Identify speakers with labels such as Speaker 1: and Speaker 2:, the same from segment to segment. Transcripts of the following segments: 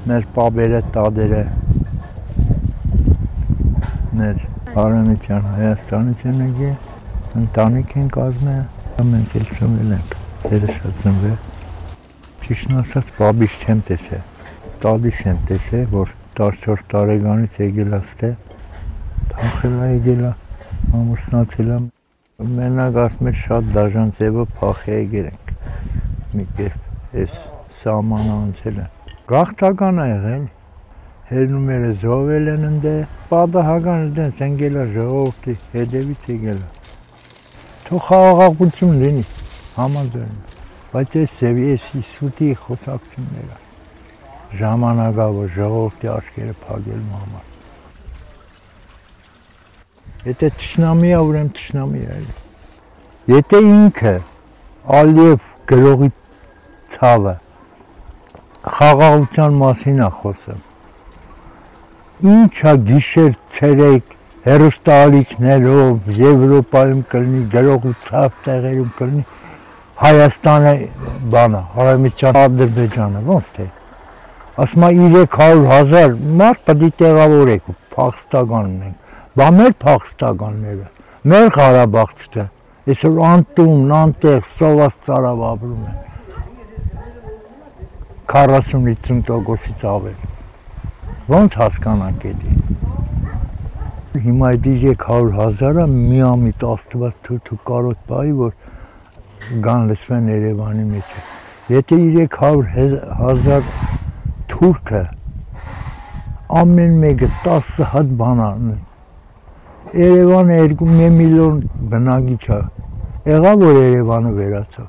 Speaker 1: մեր պաբերը, տադերը, մեր Արամիցյան Հայաստանից են եկել, ընտանիք են կազմել, մենք էլ ծնվել ենք, դերեսա ծնվել։ Ճիշտն ասած, պաբից չեմ տեսել, տադից եմ տեսել, որ 14 տարեկանից եկել աստե, թախել է եկել է, ամուսնացել է, մենակ ասում էր շատ դաժան ձևով փախի եկել ենք, մի կերպ ես սահմանը անցել են։ Գաղթական է եղել, հերնումերը զոհվել են ընդե, պատահական դենց ընկել է ժողովրդի հետևից եկել է։ Թող խաղաղություն լինի, համաձայն, բայց այս ձևի սուտի խոսակցությունները ժամանակավոր ժողովրդի աչքերը փակելու համար։ Եթե թշնամի է, ուրեմն թշնամի է։ Եթե ինքը Ալիև գրողի ցավը խաղաղության մասին է խոսում, ինչա գիշեր ցերեկ հեռուստաալիքներով Եվրոպայում կլինի, գրողի ցավ տեղերում կլինի, Հայաստանը բանը, Արամիցյան Ադրբեջանը, ոնց թե։ Ասում է 300,000 մարդ պետք է տեղավորեք, փախստական ունենք։ Բա մեր փախստականները, մեր Ղարաբաղցիքը, այսօր անտուն, անտեղ, սոված ծարավ ապրում են։ 40-50%-ից ավել։ Ոնց հասկանանք էդի։ Հիմա այդ 300,000-ը միամիտ Աստված թույլ կարոտ պահի, որ գան լսվեն Երևանի մեջ։ Եթե 300,000 թուրքը ամեն մեկը 10 հատ բան անի, Երևանը 2 միլիոն բնակիչ է, եղավ որ Երևանը վերացավ։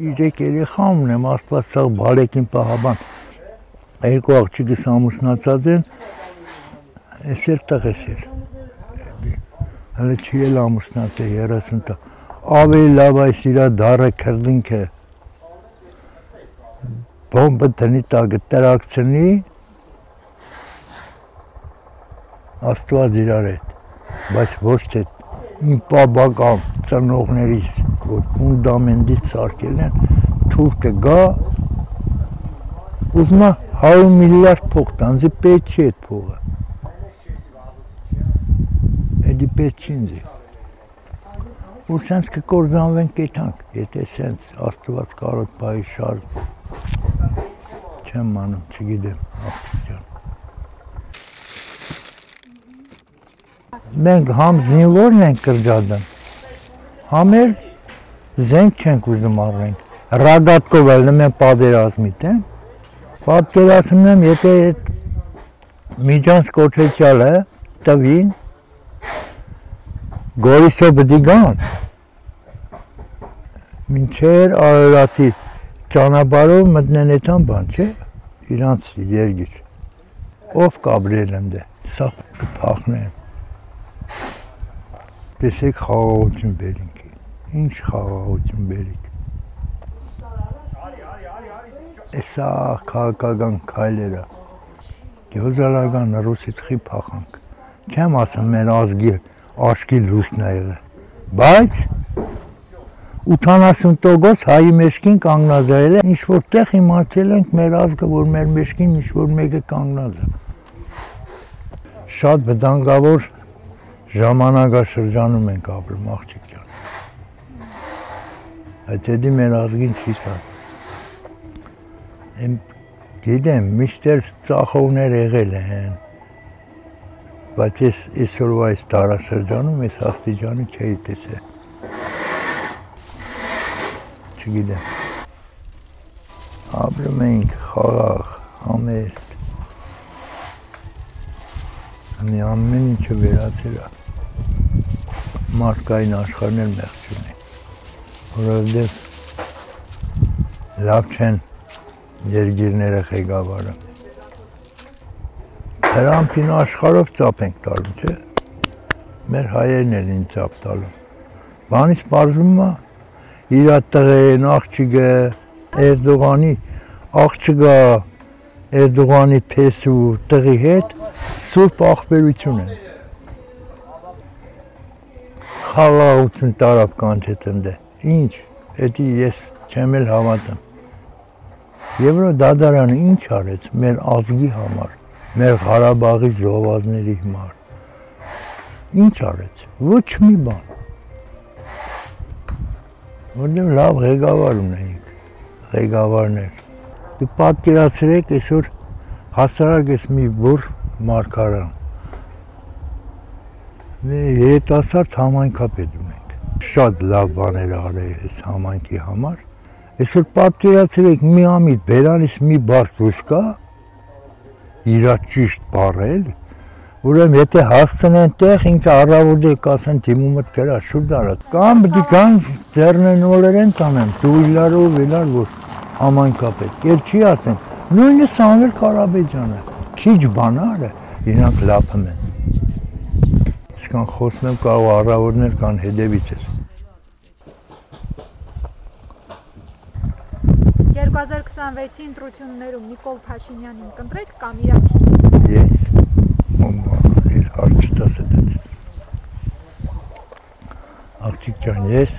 Speaker 1: 3 երեխա ունեմ, Աստված սաղ բալեկին պահաբան, 2 աղջիկս ամուսնացած են, ես էլ տղես էր, հələ չի էլ ամուսնացել 30 տա, ավելի լավ այս իրա դարը քրդինքը, բոմբը տնի տակը տրակցնի, Աստված իրար հետ, բայց ոչ թե իմ պաբական ծնողներից, որ ֆունդամենտից սարքել են, թուրքը գա, ուզում է 100 միլիարդ փող տանձի, պետք չի այդ փողը։ Էդի պետք չի ինձ։ Ու սենց կկործանվենք կեթանք, եթե սենց Աստված կարոտ պահի շարք, չեմ մանում, չգիտեմ, աղջիկյան։ Մենք համ զինվորն ենք կրճատում, համ էլ զենք չենք ուզում առնենք, ռագատկով էլ նմեն պատերազմիտ են, պատկերացնում եմ, եթե այդ Միջանց կոչեցյալը տվին, Գորիսով բդի գան, մինչեր Արարատի ճանապարհով մտնեն էթան բան, չէ, իրանց երգիր, ով կաբրել եմ դե, սա կփախնեն, տեսեք խաղաղություն բերինք, ինչ խաղաղություն բերինք, Էսա քաղաքական քայլերը, գյուզալական ռուսից խի փախանք, չեմ ասում մեր ազգի աչքի լուսն է եղել, բայց 80% հայի մեջքին կանգնած է, ինչ որ տեղ իմացել ենք մեր ազգը, որ մեր մեջքին ինչ որ մեկը կանգնած է, շատ վտանգավոր ժամանակաշրջանում ենք ապրում, աղջիկ ջան, այդ հետի մեր ազգին չի սա։ Գիտեմ, միշտեր ծախողներ եղել են, բայց ես այսօրվա այս տարաշրջանում ես աստիճանի չէի տեսել, չգիտեմ, ապրում էինք խաղաղ, համեստ, մի ամեն ինչը վերացել է, մարդկային աշխարհն էլ մեղք չունի, որովհետև լավ չեն երկիրները ղեկավարը, Թրամփին աշխարհով ծափ ենք տալու, չէ, մեր հայերն էլ են ծափ տալու, բանից պարզվում է, իր տղեն, աղջիկը, Էրդողանի, աղջիկը, Էրդողանի փեսու տղի հետ, սուրբ աղբերություն են, խաղաղություն տարավ կանչեց ընդե, ինչ, էդի ես Չեմ էլ հավատում։ Եվրոդադարանը ինչ արեց մեր ազգի համար, մեր Ղարաբաղի զոհվածների համար։ Ինչ արեց։ Ոչ մի բան։ Որտեղ լավ ղեկավար ունեինք, ղեկավարներ։ Դու պատկերացրեք այսօր հասարակ ես մի բուռ մարգարան։ Երիտասարդ համայնքապետ ունենք։ Շատ լավ բաներ արել այս համայնքի համար։ Այսօր պատկերացրեք մի ամիտ բերանից մի բար դուրս կա, իրա ճիշտ բառել, ուրեմն եթե հասցնեն տեղ, ինքը առավոտը կասեն դիմումդ կրա, շուտ արա։ Կամ պիտի գան ձեռնեն օլերեն տանեն, դու իլարով իլար, որ համայնքապետ։ Էլ չի ասեն, նույնը Սամվել Կարապետյանը, քիչ բանար է, իրանք լափում են։ Իսկան խոսում եմ կարող առավոտներ կան հետևից ես։
Speaker 2: 2026-ի ընտրություններում Նիկոլ Փաշինյանին կընտրեք կամ Իրաքի։
Speaker 1: Ես իր հարց չտաս այդպես։ Աղջիկ ջան, ես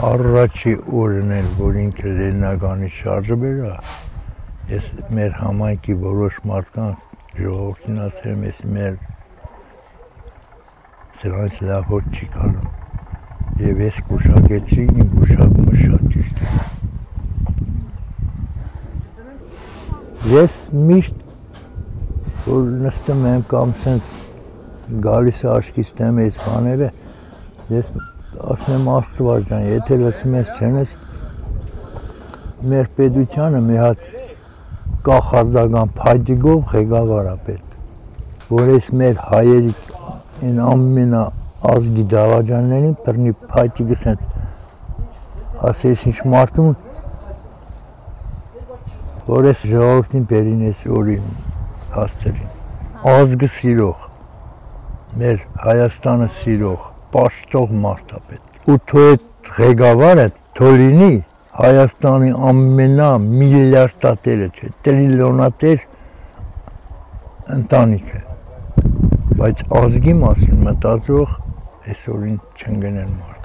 Speaker 1: առաջի օրն էլ, որ ինքը Լենինականի շարժը բերա, ես մեր համայնքի որոշ մարդկանց ժողովրդին ասել եմ, ես մեր սրանից լավ հոտ չի կանում։ Եվ ես գուշակեցի, իմ գուշակումը շատ ճիշտ է։ Ես միշտ որ նստում եմ կամ սենց գալիս աչքից տեմ այս բաները, ես ասում եմ Աստված ջան, եթե լսում ես չեն ես մեր պետությանը մի հատ կախարդական փայտիկով ղեկավար է պետք, որ այս մեր հայերի այն ամենաազգի դավաճաններին բռնի փայտիկը սենց ասես ինչ մարդուն որ ես ժողովրդին բերին ես օրին հասցրին, ազգը սիրող, մեր Հայաստանը սիրող, պաշտող մարդ է պետք։ Ու թո այդ ղեկավարը թո լինի Հայաստանի ամենամիլիարդատերը չէ, տրիլիոնատեր ընտանիքը, բայց ազգի մասին մտածող այսօրին չընկնեն մարդ։